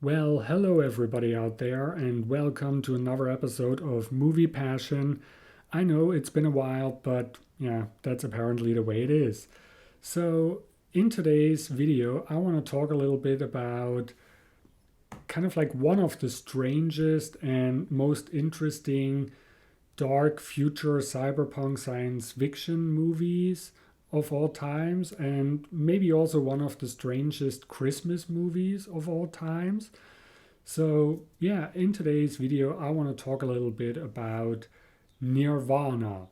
Well, hello everybody out there, and welcome to another episode of Movie Passion. I know it's been a while, but yeah, that's apparently the way it is. So, in today's video, I want to talk a little bit about kind of like one of the strangest and most interesting dark future cyberpunk science fiction movies of all times, and maybe also one of the strangest Christmas movies of all times. So, yeah, in today's video, I want to talk a little bit about Nirvana.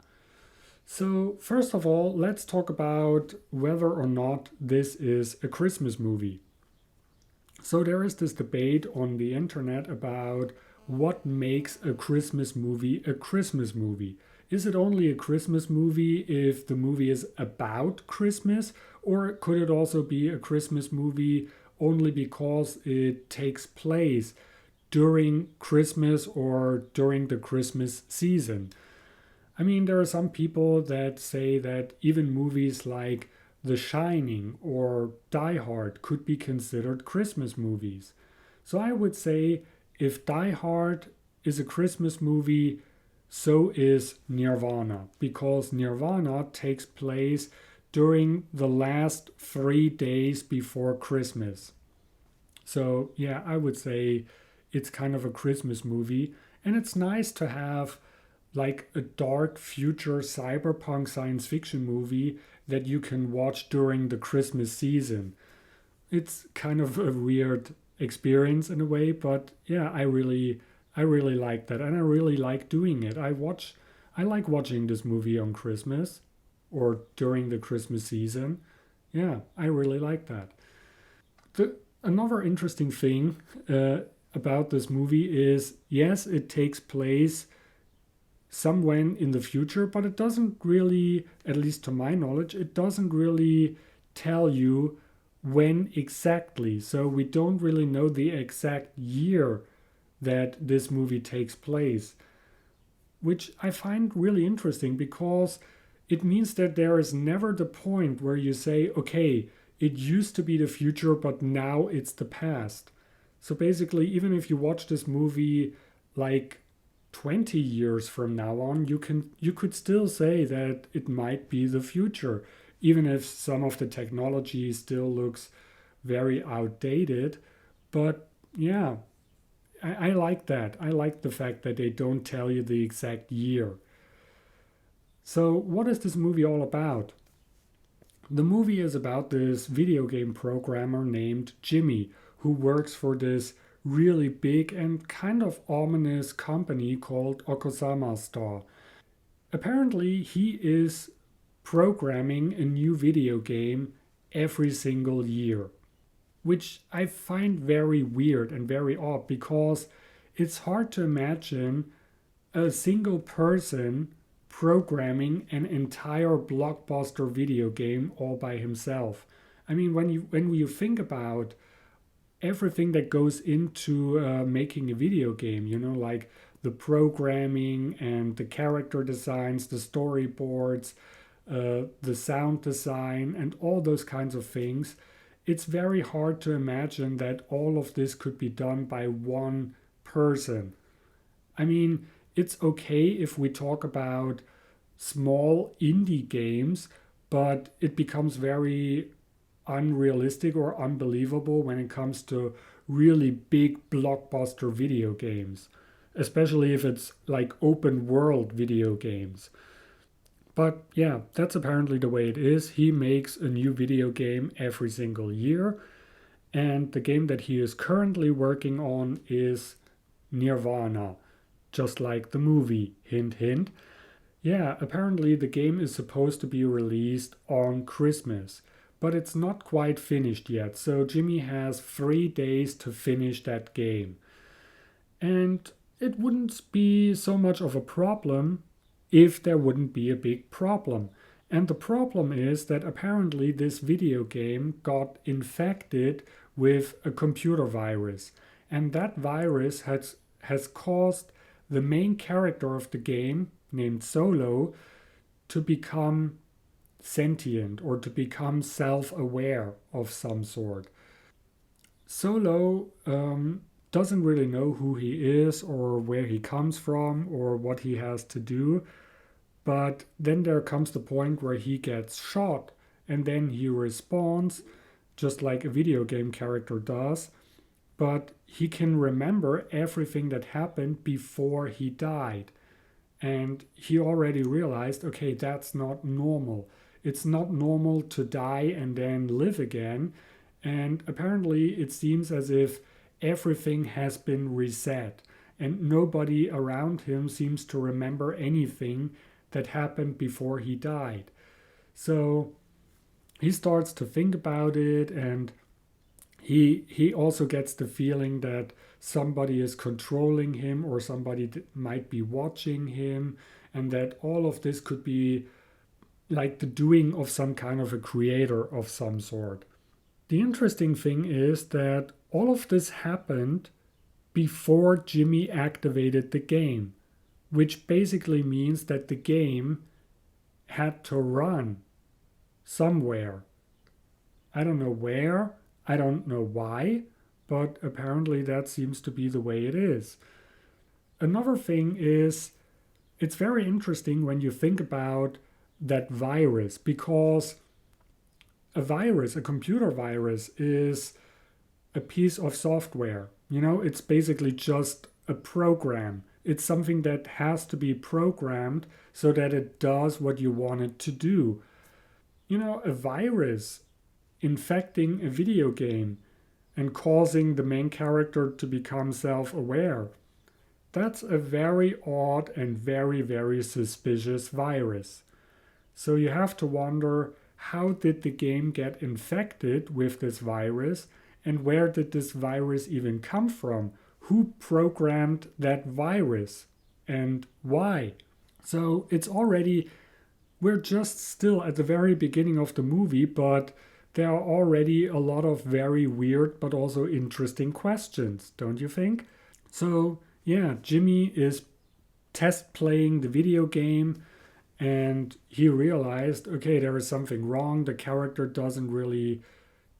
So, first of all, let's talk about whether or not this is a Christmas movie. So, there is this debate on the internet about what makes a Christmas movie a Christmas movie. Is it only a Christmas movie if the movie is about Christmas, or could it also be a Christmas movie only because it takes place during Christmas or during the Christmas season? I mean, there are some people that say that even movies like The Shining or Die Hard could be considered Christmas movies. So I would say if Die Hard is a Christmas movie, so is Nirvana, because Nirvana takes place during the last 3 days before Christmas. So, yeah, I would say it's kind of a Christmas movie, and it's nice to have like a dark future cyberpunk science fiction movie that you can watch during the Christmas season. It's kind of a weird experience in a way, but yeah, I really like that, and I really like doing it. I like watching this movie on Christmas or during the Christmas season. Yeah, I really like that. Another interesting thing about this movie is yes, it takes place somewhere in the future, but it doesn't really, at least to my knowledge, it doesn't really tell you when exactly. So we don't really know the exact year that this movie takes place, which I find really interesting because it means that there is never the point where you say, okay, it used to be the future, but now it's the past. So basically, even if you watch this movie like 20 years from now on, you could still say that it might be the future, even if some of the technology still looks very outdated. But yeah, I like that. I like the fact that they don't tell you the exact year. So, what is this movie all about? The movie is about this video game programmer named Jimmy who works for this really big and kind of ominous company called Okosama Store. Apparently, he is programming a new video game every single year, which I find very weird and very odd because it's hard to imagine a single person programming an entire blockbuster video game all by himself. I mean, when you think about everything that goes into making a video game, like the programming and the character designs, the storyboards, the sound design, and all those kinds of things, it's very hard to imagine that all of this could be done by one person. I mean, it's okay if we talk about small indie games, but it becomes very unrealistic or unbelievable when it comes to really big blockbuster video games, especially if it's like open world video games. But yeah, that's apparently the way it is. He makes a new video game every single year, and the game that he is currently working on is Nirvana, just like the movie. Hint, hint. Yeah, apparently the game is supposed to be released on Christmas, but it's not quite finished yet. So Jimmy has 3 days to finish that game. And it wouldn't be so much of a problem if there wouldn't be a big problem. And the problem is that apparently this video game got infected with a computer virus. And that virus has caused the main character of the game, named Solo, to become sentient or to become self aware of some sort. Solo doesn't really know who he is or where he comes from or what he has to do. But then there comes the point where he gets shot and then he responds just like a video game character does. But he can remember everything that happened before he died. And he already realized, okay, that's not normal. It's not normal to die and then live again. And apparently, it seems as if everything has been reset, and nobody around him seems to remember anything that happened before he died. So he starts to think about it, and he also gets the feeling that somebody is controlling him or somebody might be watching him, and that all of this could be like the doing of some kind of a creator of some sort. The interesting thing is that all of this happened before Jimmy activated the game, which basically means that the game had to run somewhere. I don't know where, I don't know why, but apparently that seems to be the way it is. Another thing is, it's very interesting when you think about that virus, because a virus, a computer virus, is a piece of software. You know, it's basically just a program. It's something that has to be programmed so that it does what you want it to do. You know, a virus infecting a video game and causing the main character to become self aware. That's a very odd and very, very suspicious virus. So you have to wonder, how did the game get infected with this virus, and where did this virus even come from? Who programmed that virus and why? So it's already, we're just still at the very beginning of the movie, but there are already a lot of very weird but also interesting questions, don't you think? So, yeah, Jimmy is test playing the video game and he realized, okay, there is something wrong. The character doesn't really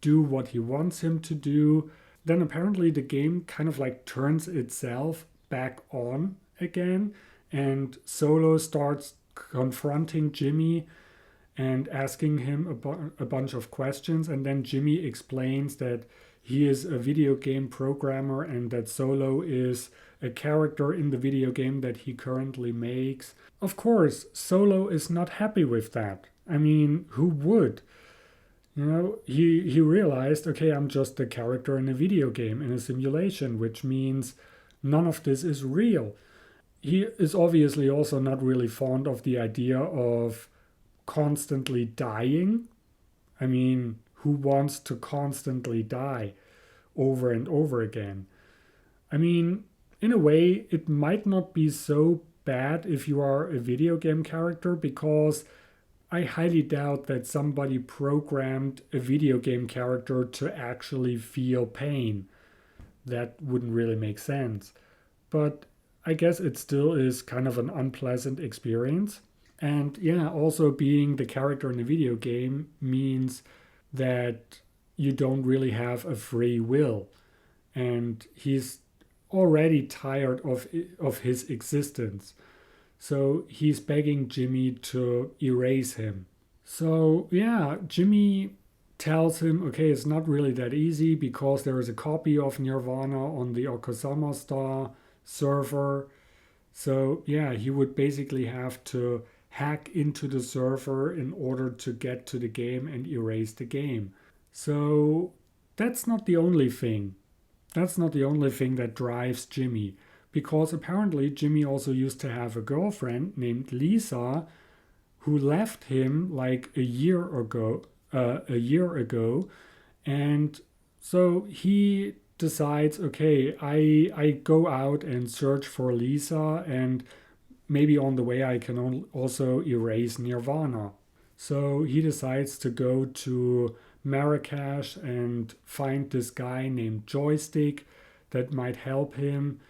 do what he wants him to do. Then apparently the game kind of like turns itself back on again, and Solo starts confronting Jimmy and asking him a bunch of questions. And then Jimmy explains that he is a video game programmer and that Solo is a character in the video game that he currently makes. Of course, Solo is not happy with that. I mean, who would? You know, he realized, okay, I'm just a character in a video game, in a simulation, which means none of this is real. He is obviously also not really fond of the idea of constantly dying. I mean, who wants to constantly die over and over again? I mean, in a way, it might not be so bad if you are a video game character, because I highly doubt that somebody programmed a video game character to actually feel pain. That wouldn't really make sense. But I guess it still is kind of an unpleasant experience. And yeah, also being the character in a video game means that you don't really have a free will. And he's already tired of his existence. So he's begging Jimmy to erase him. So yeah, Jimmy tells him, okay, it's not really that easy because there is a copy of Nirvana on the Okasama Star server. So yeah, he would basically have to hack into the server in order to get to the game and erase the game. So that's not the only thing. That's not the only thing that drives Jimmy, because apparently Jimmy also used to have a girlfriend named Lisa who left him like a year ago. And so he decides, okay, I go out and search for Lisa, and maybe on the way I can also erase Nirvana. So he decides to go to Marrakesh and find this guy named Joystick that might help him.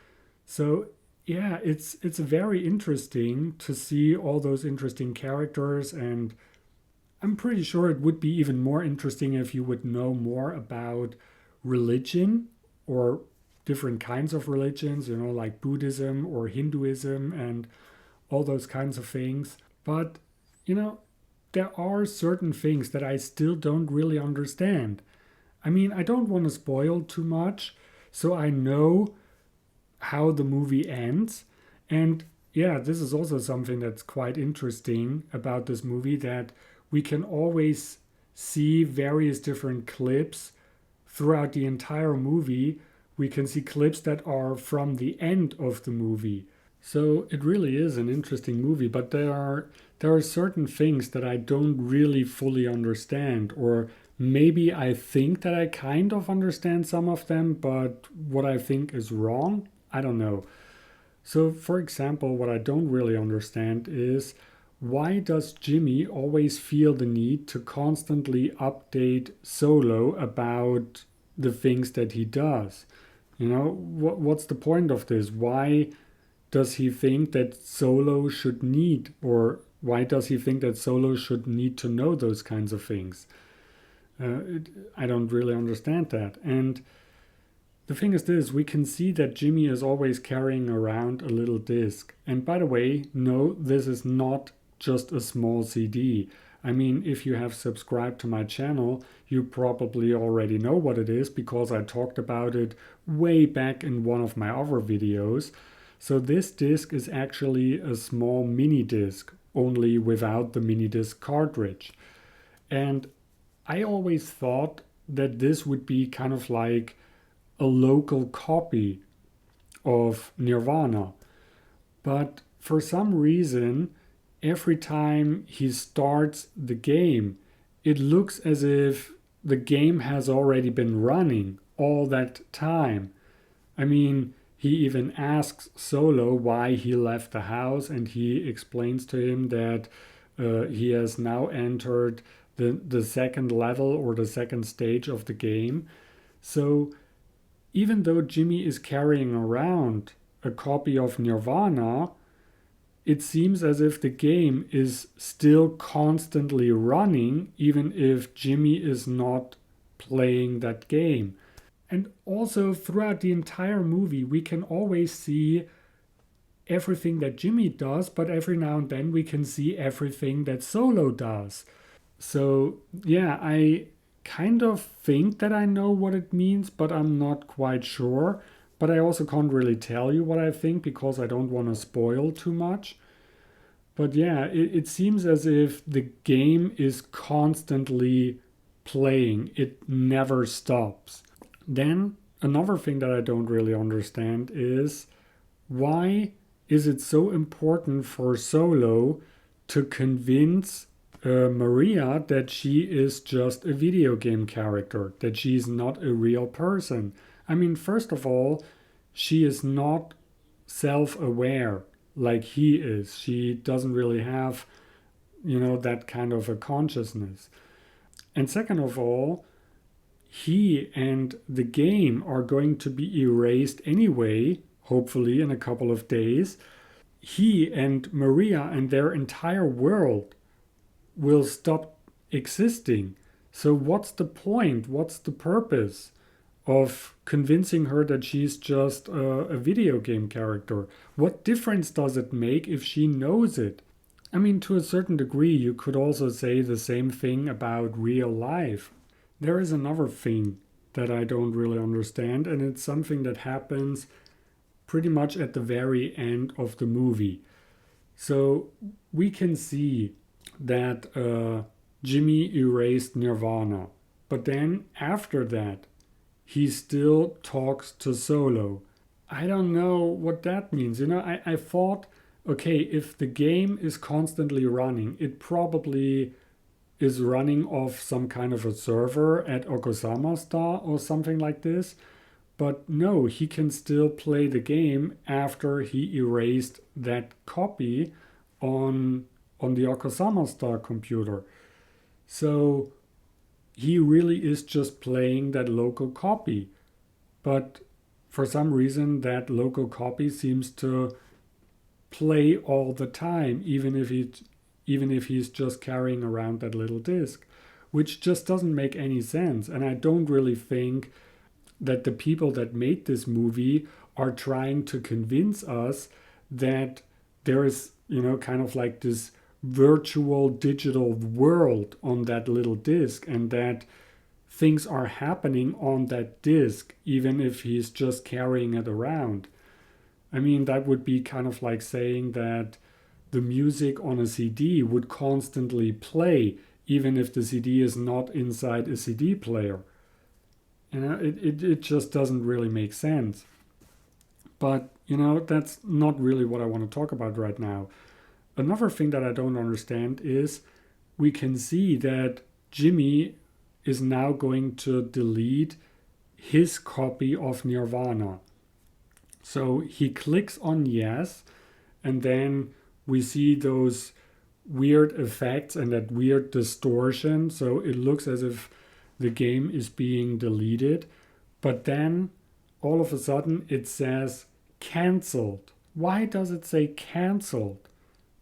So yeah, it's very interesting to see all those interesting characters, and I'm pretty sure it would be even more interesting if you would know more about religion or different kinds of religions, like Buddhism or Hinduism and all those kinds of things. But, you know, there are certain things that I still don't really understand. I mean, I don't want to spoil too much, so I know how the movie ends. And yeah, this is also something that's quite interesting about this movie, that we can always see various different clips throughout the entire movie. We can see clips that are from the end of the movie. So it really is an interesting movie, but there are certain things that I don't really fully understand, or maybe I think that I kind of understand some of them, but what I think is wrong, I don't know. So for example, what I don't really understand is, why does Jimmy always feel the need to constantly update Solo about the things that he does? What's the point of this? Why does he think that Solo should need, or why does he think that Solo should need to know those kinds of things? I don't really understand that. And the thing is this, we can see that Jimmy is always carrying around a little disc. And by the way, no, this is not just a small CD. I mean, if you have subscribed to my channel, you probably already know what it is, because I talked about it way back in one of my other videos. So this disc is actually a small mini disc, only without the mini disc cartridge. And I always thought that this would be kind of like a local copy of Nirvana. But for some reason, every time he starts the game, it looks as if the game has already been running all that time. I mean, he even asks Solo why he left the house, and he explains to him that he has now entered the second level or the second stage of the game. So even though Jimmy is carrying around a copy of Nirvana, it seems as if the game is still constantly running, even if Jimmy is not playing that game. And also, throughout the entire movie, we can always see everything that Jimmy does, but every now and then we can see everything that Solo does. So, yeah, I kind of think that I know what it means, but I'm not quite sure. But I also can't really tell you what I think, because I don't want to spoil too much. But yeah, it seems as if the game is constantly playing, it never stops. Then, another thing that I don't really understand is, why is it so important for Solo to convince Maria that she is just a video game character, that she's not a real person? I mean, first of all, she is not self aware like he is. She doesn't really have, that kind of a consciousness. And second of all, he and the game are going to be erased anyway, hopefully in a couple of days. He and Maria and their entire world will stop existing. So what's the point? What's the purpose of convincing her that she's just a video game character? What difference does it make if she knows it? I mean, to a certain degree, you could also say the same thing about real life. There is another thing that I don't really understand, and it's something that happens pretty much at the very end of the movie. So we can see that Jimmy erased Nirvana, but then after that, he still talks to Solo. I don't know what that means. I thought, okay, if the game is constantly running, it probably is running off some kind of a server at Okosama Star or something like this. But no, he can still play the game after he erased that copy on the Okosama Star computer. So he really is just playing that local copy. But for some reason, that local copy seems to play all the time, even if he's just carrying around that little disc, which just doesn't make any sense. And I don't really think that the people that made this movie are trying to convince us that there is, kind of like this virtual digital world on that little disc, and that things are happening on that disc, even if he's just carrying it around. I mean, that would be kind of like saying that the music on a CD would constantly play, even if the CD is not inside a CD player. It just doesn't really make sense. But, that's not really what I want to talk about right now. Another thing that I don't understand is we can see that Jimmy is now going to delete his copy of Nirvana. So he clicks on yes, and then we see those weird effects and that weird distortion. So it looks as if the game is being deleted. But then all of a sudden it says cancelled. Why does it say cancelled?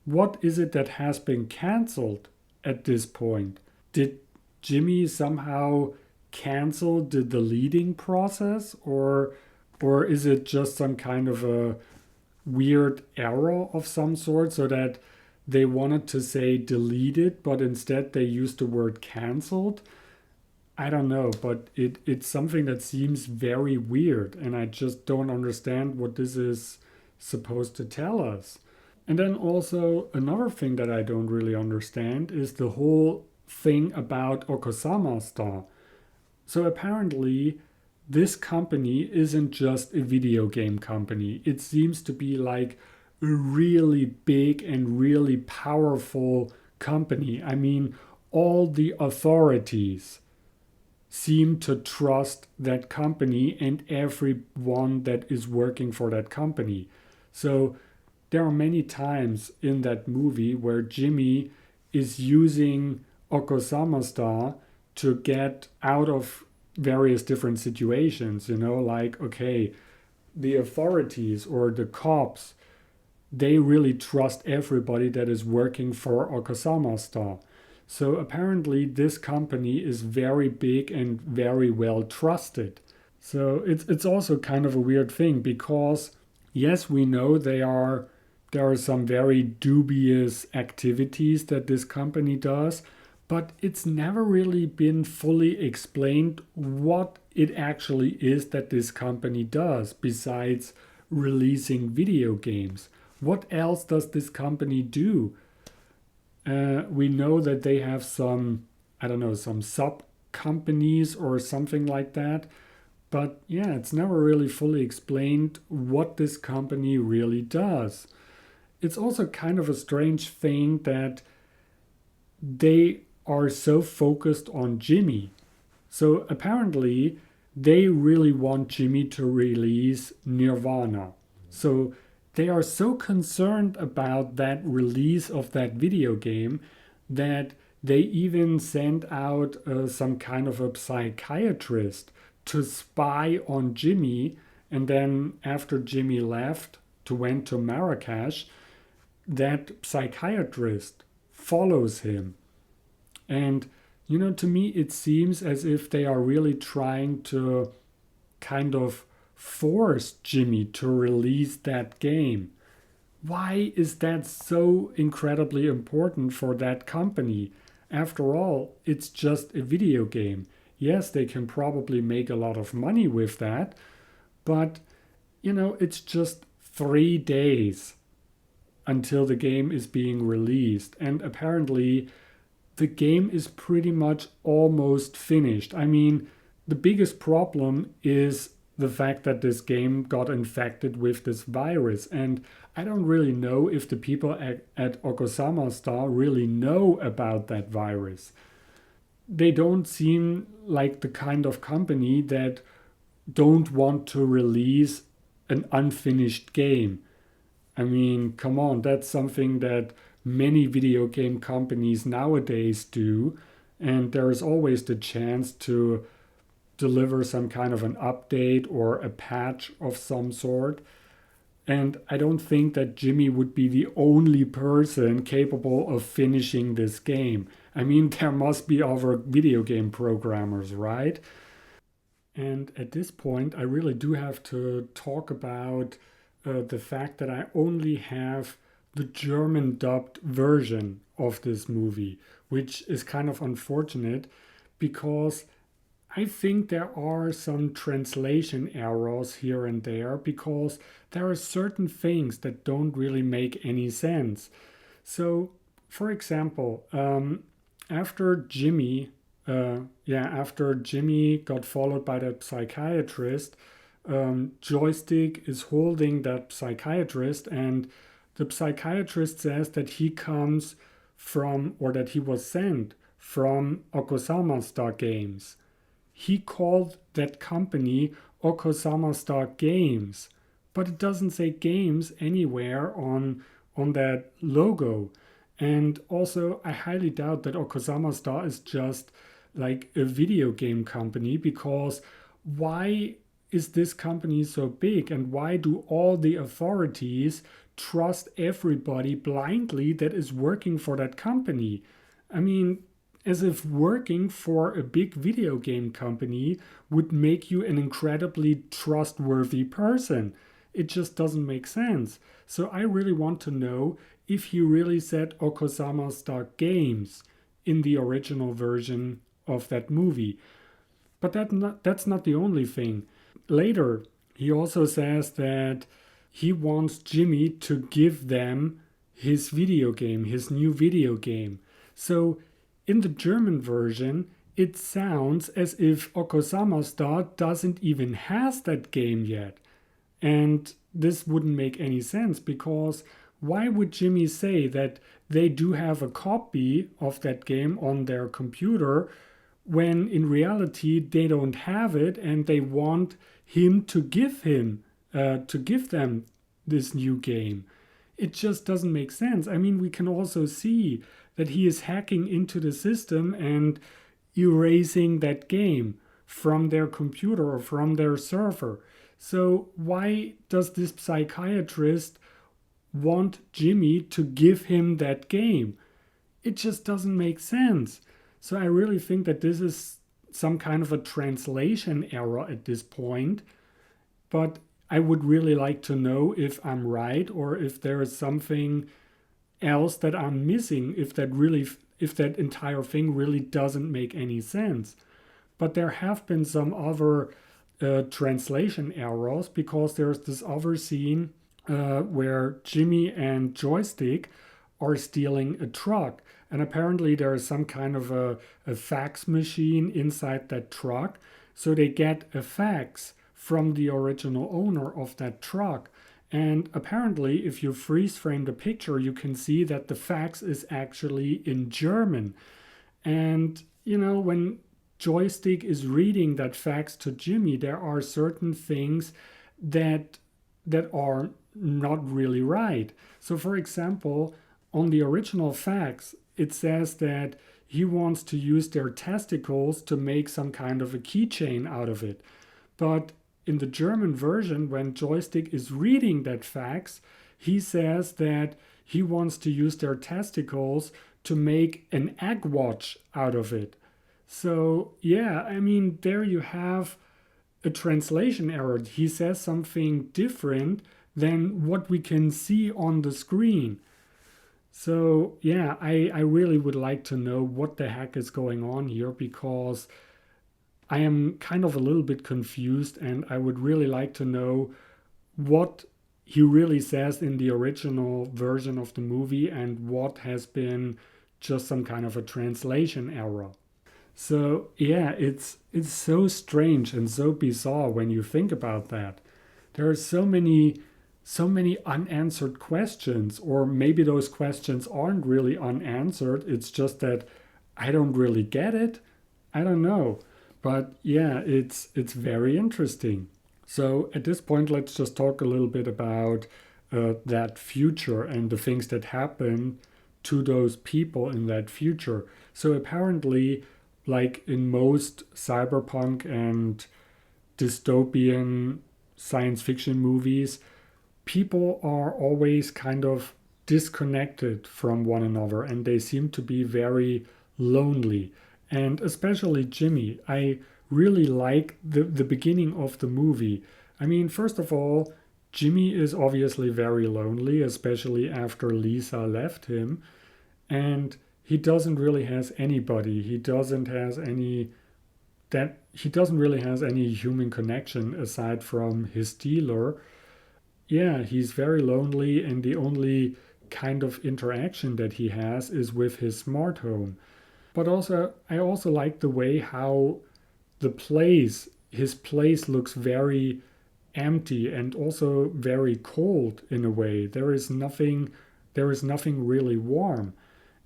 What is it that has been cancelled at this point? Did Jimmy somehow cancel the deleting process, or is it just some kind of a weird error of some sort, so that they wanted to say deleted but instead they used the word cancelled? I don't know, but it's something that seems very weird, and I just don't understand what this is supposed to tell us. And then also another thing that I don't really understand is the whole thing about Okosama Star. So apparently this company isn't just a video game company. It seems to be like a really big and really powerful company. I mean, all the authorities seem to trust that company and everyone that is working for that company. So there are many times in that movie where Jimmy is using Okosama Star to get out of various different situations, like, okay, the authorities or the cops, they really trust everybody that is working for Okosama Star. So apparently this company is very big and very well trusted. So it's also kind of a weird thing, because yes, we know there are some very dubious activities that this company does, but it's never really been fully explained what it actually is that this company does besides releasing video games. What else does this company do? We know that they have some, I don't know, some sub companies or something like that. But yeah, it's never really fully explained what this company really does. It's also kind of a strange thing that they are so focused on Jimmy. So apparently, they really want Jimmy to release Nirvana. So they are so concerned about that release of that video game that they even sent out some kind of a psychiatrist to spy on Jimmy. And then after Jimmy left went to Marrakesh, that psychiatrist follows him. And to me it seems as if they are really trying to kind of force Jimmy to release that game. Why is that so incredibly important for that company? After all, it's just a video game. Yes, they can probably make a lot of money with that, but it's just 3 days until the game is being released, and apparently the game is pretty much almost finished. I mean, the biggest problem is the fact that this game got infected with this virus, and I don't really know if the people at Okosama Star really know about that virus. They don't seem like the kind of company that don't want to release an unfinished game. I mean, come on, that's something that many video game companies nowadays do, and there is always the chance to deliver some kind of an update or a patch of some sort. And I don't think that Jimmy would be the only person capable of finishing this game. I mean, there must be other video game programmers, right? And at this point, I really do have to talk about the fact that I only have the German dubbed version of this movie, which is kind of unfortunate because I think there are some translation errors here and there because there are certain things that don't really make any sense. So, for example, after Jimmy, after Jimmy got followed by that psychiatrist, Joystick is holding that psychiatrist, and the psychiatrist says that he comes from, or that he was sent from Okosama Star Games. He called that company Okosama Star Games, but it doesn't say games anywhere on that logo. And also, I highly doubt that Okosama Star is just like a video game company because why is this company so big and why do all the authorities trust everybody blindly that is working for that company? I mean, as if working for a big video game company would make you an incredibly trustworthy person. It just doesn't make sense. So I really want to know if he really said Okosama Star Games in the original version of that movie. But that's not the only thing. Later, he also says that he wants Jimmy to give them his video game, his new video game. So in the German version, it sounds as if Okosama Star doesn't even has that game yet. And this wouldn't make any sense because why would Jimmy say that they do have a copy of that game on their computer when in reality they don't have it and they want him to give them this new game? It just doesn't make sense. I mean, we can also see that he is hacking into the system and erasing that game from their computer or from their server. So why does this psychiatrist want Jimmy to give him that game? It just doesn't make sense. So I really think that this is some kind of a translation error at this point. But I would really like to know if I'm right or if there is something else that I'm missing, if that entire thing really doesn't make any sense. But there have been some other translation errors because there's this other scene where Jimmy and Joystick are stealing a truck. And apparently there is some kind of a fax machine inside that truck. So they get a fax from the original owner of that truck. And apparently, if you freeze frame the picture, you can see that the fax is actually in German. And, when Joystick is reading that fax to Jimmy, there are certain things that are not really right. So, for example, on the original fax, it says that he wants to use their testicles to make some kind of a keychain out of it. But in the German version, when Joystick is reading that fax, he says that he wants to use their testicles to make an egg watch out of it. So, yeah, I mean, there you have a translation error. He says something different than what we can see on the screen. So, yeah, I really would like to know what the heck is going on here because I am kind of a little bit confused and I would really like to know what he really says in the original version of the movie and what has been just some kind of a translation error. So yeah, it's so strange and so bizarre when you think about that. There are so many unanswered questions, or maybe those questions aren't really unanswered. It's just that I don't really get it. I don't know. But yeah, it's very interesting. So at this point, let's just talk a little bit about that future and the things that happen to those people in that future. So apparently, like in most cyberpunk and dystopian science fiction movies, people are always kind of disconnected from one another and they seem to be very lonely. And especially Jimmy. I really like the beginning of the movie. I mean, first of all, Jimmy is obviously very lonely, especially after Lisa left him, and he doesn't really has anybody. He doesn't really has any human connection aside from his dealer. Yeah, he's very lonely, and the only kind of interaction that he has is with his smart home. But also, I also like the way how his place looks very empty and also very cold in a way. There is nothing really warm.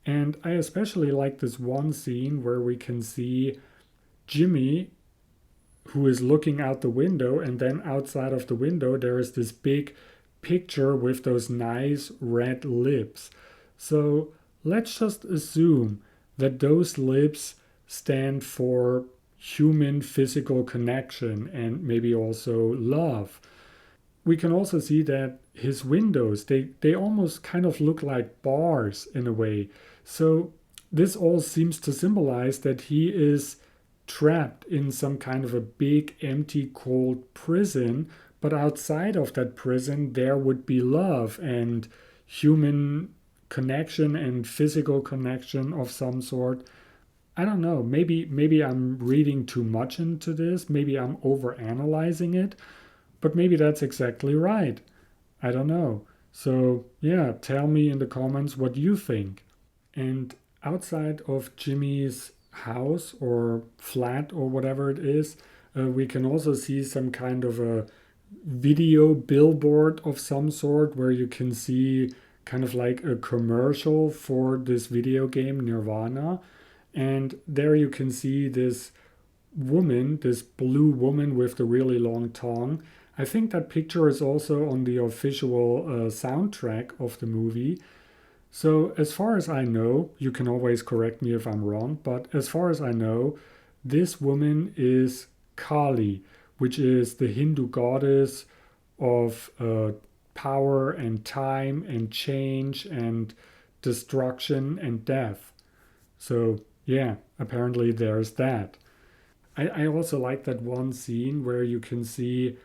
And I especially like this one scene where we can see Jimmy, who is looking out the window, and then outside of the window there is this big picture with those nice red lips. So let's just assume that those lips stand for human physical connection and maybe also love. We can also see that his windows, they almost kind of look like bars in a way. So this all seems to symbolize that he is trapped in some kind of a big empty cold prison, but outside of that prison there would be love and human connection and physical connection of some sort. I don't know. Maybe I'm reading too much into this. Maybe I'm overanalyzing it, but maybe that's exactly right. I don't know. So, yeah, tell me in the comments what you think. And outside of Jimmy's house or flat or whatever it is, we can also see some kind of a video billboard of some sort where you can see kind of like a commercial for this video game Nirvana. And there you can see this woman, this blue woman with the really long tongue. I think that picture is also on the official soundtrack of the movie. So, as far as I know, you can always correct me if I'm wrong, but as far as I know, this woman is Kali, which is the Hindu goddess of power and time and change and destruction and death. So, yeah, apparently there's that. I also like that one scene where you can see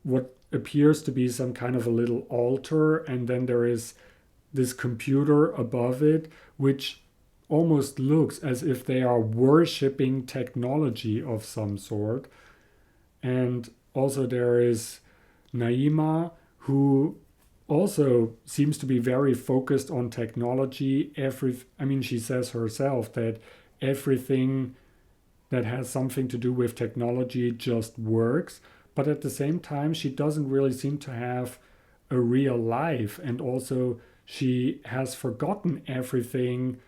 what appears to be some kind of a little altar, and then there is this computer above it, which almost looks as if they are worshipping technology of some sort. And also, there is Naima, who also seems to be very focused on technology. I mean, she says herself that everything that has something to do with technology just works. But at the same time, she doesn't really seem to have a real life. And also, she has forgotten everything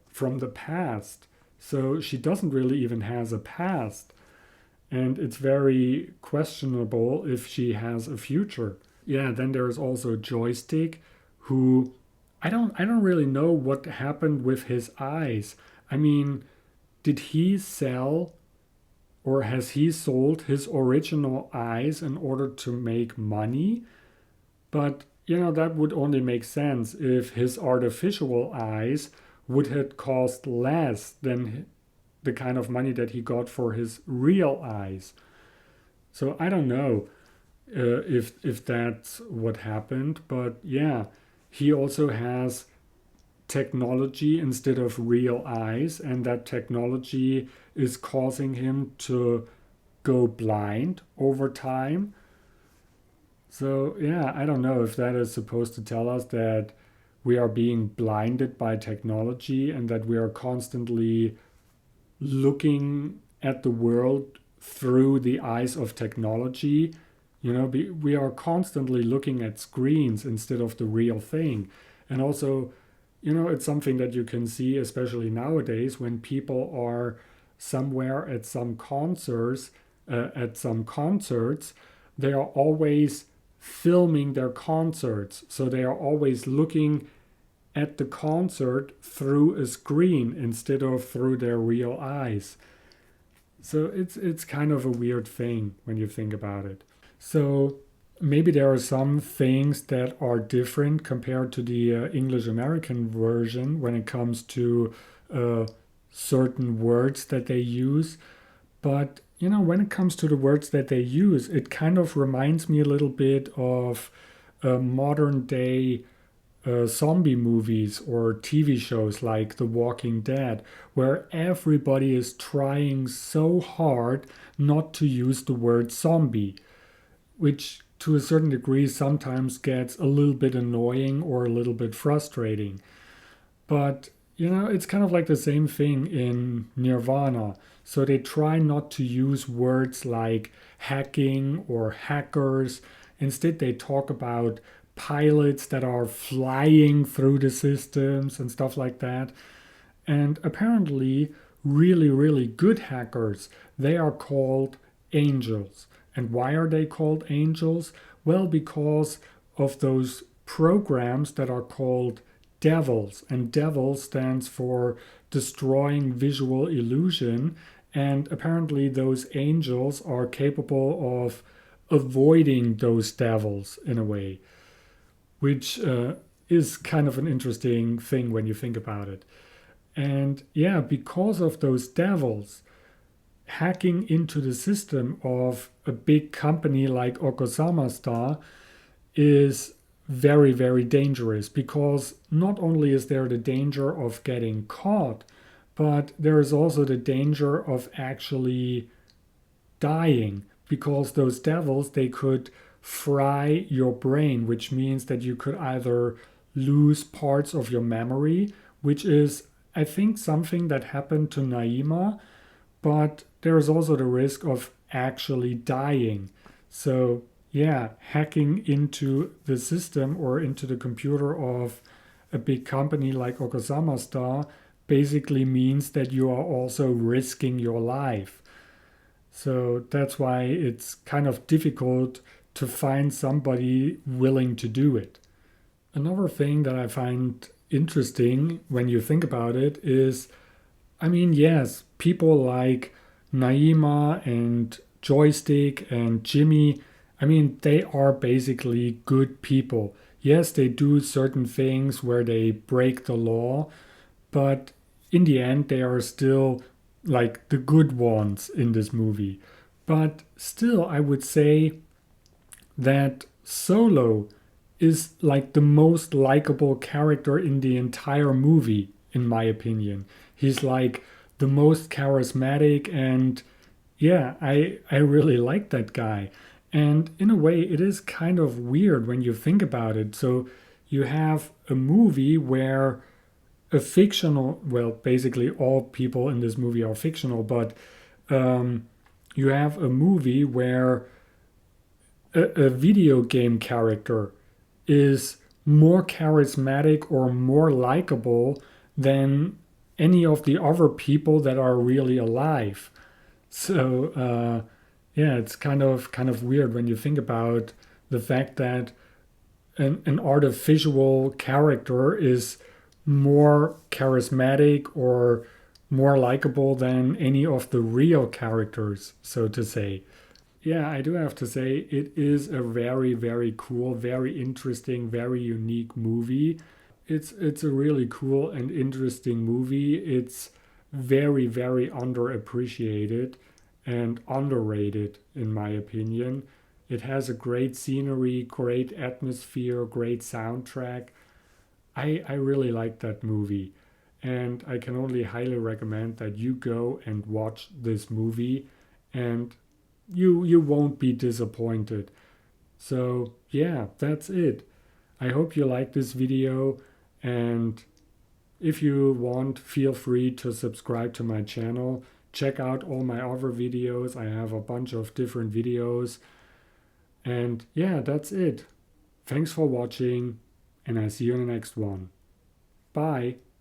from the past. So she doesn't really even has a past. And it's very questionable if she has a future. Yeah, then there's also Joystick, who I don't really know what happened with his eyes. I mean, did he sell or has he sold his original eyes in order to make money? But that would only make sense if his artificial eyes would have cost less than the kind of money that he got for his real eyes. So I don't know if that's what happened, but yeah, he also has technology instead of real eyes, and that technology is causing him to go blind over time. So, yeah, I don't know if that is supposed to tell us that we are being blinded by technology and that we are constantly looking at the world through the eyes of technology. We are constantly looking at screens instead of the real thing. And also, it's something that you can see, especially nowadays, when people are somewhere at some concerts, they are always filming their concerts. So they are always looking at the concert through a screen instead of through their real eyes. So it's kind of a weird thing when you think about it. So maybe there are some things that are different compared to the English American version when it comes to certain words that they use. But when it comes to the words that they use, it kind of reminds me a little bit of modern day zombie movies or TV shows like The Walking Dead, where everybody is trying so hard not to use the word zombie, which to a certain degree sometimes gets a little bit annoying or a little bit frustrating. But, it's kind of like the same thing in Nirvana. So they try not to use words like hacking or hackers. Instead, they talk about pilots that are flying through the systems and stuff like that. And apparently, really, really good hackers, they are called angels. And why are they called angels? Well, because of those programs that are called devils. And devil stands for destroying visual illusion. And apparently, those angels are capable of avoiding those devils in a way, which is kind of an interesting thing when you think about it. And yeah, because of those devils, hacking into the system of a big company like Okosama Star is very, very dangerous because not only is there the danger of getting caught, but there is also the danger of actually dying because those devils, they could fry your brain, which means that you could either lose parts of your memory, which is, I think, something that happened to Naima, but there is also the risk of actually dying. So, yeah, hacking into the system or into the computer of a big company like Okosama Star basically means that you are also risking your life. So that's why it's kind of difficult to find somebody willing to do it. Another thing that I find interesting when you think about it is, I mean, yes, people like Naima and Joystick and Jimmy, I mean, they are basically good people. Yes, they do certain things where they break the law, but in the end, they are still like the good ones in this movie. But still, I would say that Solo is like the most likable character in the entire movie, in my opinion. He's like the most charismatic, and yeah, I really like that guy. And in a way, it is kind of weird when you think about it. So you have a movie where a fictional, well, basically all people in this movie are fictional, but you have a movie where a video game character is more charismatic or more likable than any of the other people that are really alive. So yeah, it's kind of weird when you think about the fact that an artificial character is more charismatic or more likable than any of the real characters, so to say. Yeah, I do have to say it is a very, very cool, very interesting, very unique movie. It's a really cool and interesting movie. It's very, very underappreciated and underrated, in my opinion. It has a great scenery, great atmosphere, great soundtrack. I really like that movie. And I can only highly recommend that you go and watch this movie and you won't be disappointed. So yeah, that's it. I hope you like this video, and if you want, feel free to subscribe to my channel. Check out all my other videos. I have a bunch of different videos. And yeah, that's it. Thanks for watching, and I see you in the next one. Bye.